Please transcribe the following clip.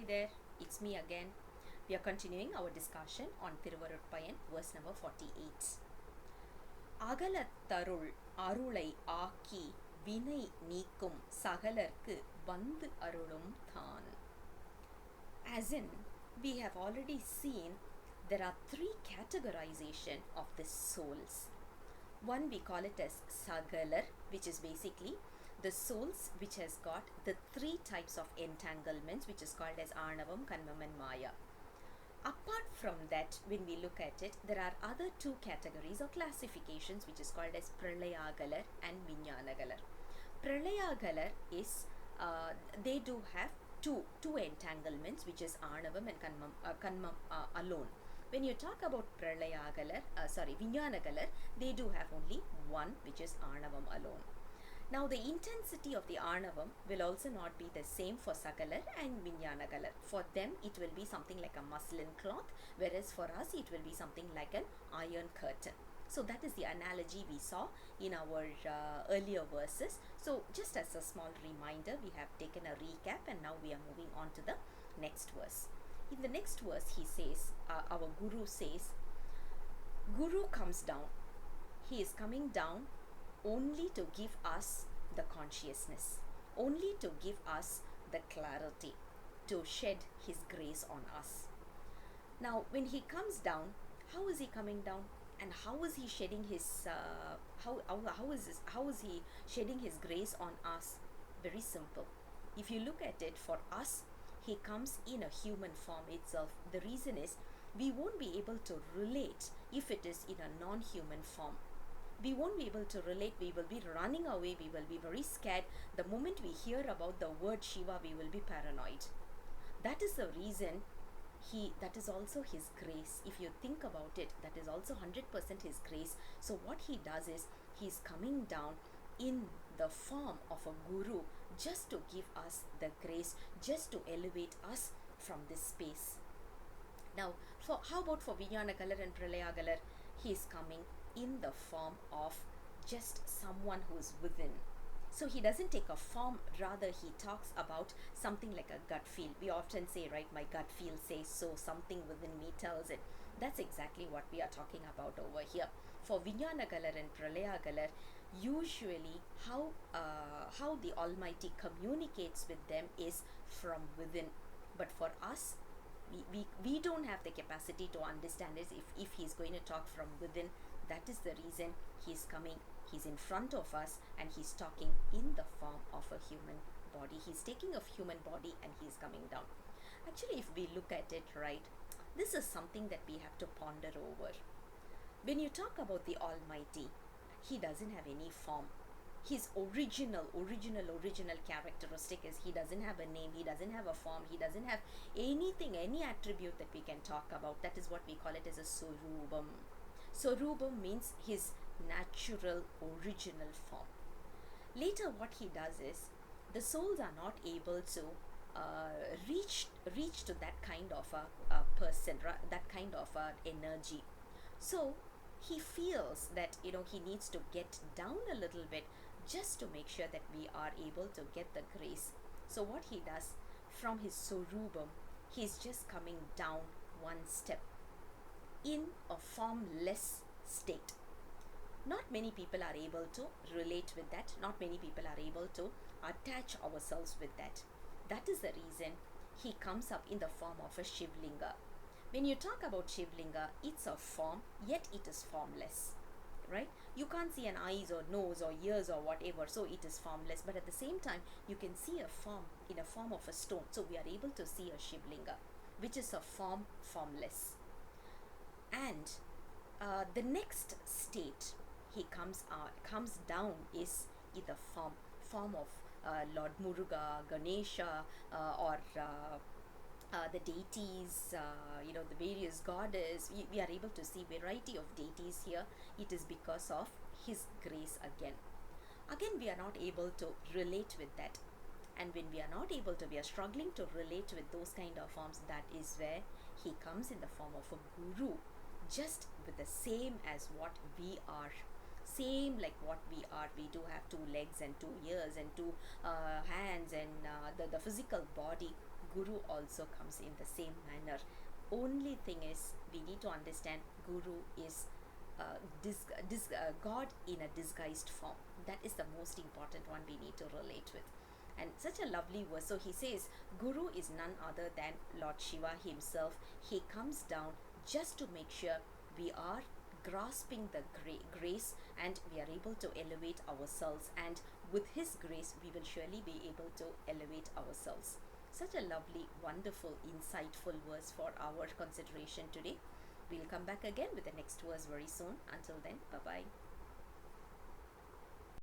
there, it's me again. We are continuing our discussion on Thiruvarutpayan, verse number 48. Agalathu arulai aakki vinai neekkum sagalarkku vandharulum thaan. As in, we have already seen there are three categorization of the souls. One we call it as sagalar, which is basically the souls which has got the three types of entanglements, which is called as Arnavam, Kanvam and Maya. Apart from that, when we look at it, there are other two categories or classifications, which is called as Pralayagalar and Vinyanagalar. Pralayagalar is, they do have two entanglements, which is Arnavam and Kanmam alone. When you talk about Vinyanagalar, they do have only one, which is Arnavam alone. Now the intensity of the Arnavam will also not be the same for Sagalar and Vinyanagalar. For them it will be something like a muslin cloth, whereas for us it will be something like an iron curtain. So that is the analogy we saw in our earlier verses. So just as a small reminder, we have taken a recap and now we are moving on to the next verse. In the next verse he says, our Guru says, Guru comes down. He is coming down only to give us the consciousness, only to give us the clarity, to shed his grace on us. Now when he comes down, how is he coming down and how is he shedding his how is he shedding his grace on us? Very simple. If you look at it, for us he comes in a human form itself. The reason is we won't be able to relate if it is in a non-human form. We won't be able to relate. We will be running away. We will be very scared. The moment we hear about the word Shiva, we will be paranoid. That is the reason that is also his grace. If you think about it, that is also 100% his grace. So what he does is, he's coming down in the form of a guru just to give us the grace, just to elevate us from this space. Now, how about for Vinyanagalar and Pralayagalar? He is coming in the form of just someone who is within. So he doesn't take a form, rather he talks about something like a gut feel. We often say, right, my gut feel says so, something within me tells it. That's exactly what we are talking about over here. For Vinyanagalar and Pralayagalar, usually how the Almighty communicates with them is from within. But for us, we don't have the capacity to understand it. If he's going to talk from within, that is the reason he's coming. He's in front of us and he's talking in the form of a human body. He's taking a human body and he's coming down. Actually, if we look at it, right, this is something that we have to ponder over. When you talk about the Almighty, he doesn't have any form. His original characteristic is he doesn't have a name, he doesn't have a form, he doesn't have anything, any attribute that we can talk about. That is what we call it as a Swarubam. Swarubam means his natural original form. Later what he does is, the souls are not able to reach to that kind of a person, that kind of energy. So he feels that he needs to get down a little bit just to make sure that we are able to get the grace. So what he does, from his Swarubam, he's just coming down one step in a formless state. Not many people are able to relate with that. Not many people are able to attach ourselves with that. That is the reason he comes up in the form of a Shivlinga. When you talk about Shivlinga, it's a form, yet it is formless, right? You can't see an eyes or nose or ears or whatever, so it is formless. But at the same time, you can see a form in a form of a stone. So we are able to see a Shivlinga, which is a formless. And the next state he comes down is in the form of Lord Muruga, Ganesha, or the deities, the various goddess. We are able to see variety of deities here. It is because of his grace again. Again, we are not able to relate with that. And when we are not able to, we are struggling to relate with those kind of forms. That is where he comes in the form of a guru, just with the same as what we are. Same like what we are. We do have 2 legs and 2 ears and 2 hands and the physical body. Guru also comes in the same manner. Only thing is, we need to understand Guru is God in a disguised form. That is the most important one we need to relate with. And such a lovely verse. So he says, Guru is none other than Lord Shiva himself. He comes down just to make sure we are grasping the grace and we are able to elevate ourselves. And with his grace, we will surely be able to elevate ourselves. Such a lovely, wonderful, insightful verse for our consideration today. We'll come back again with the next verse very soon. Until then, bye bye.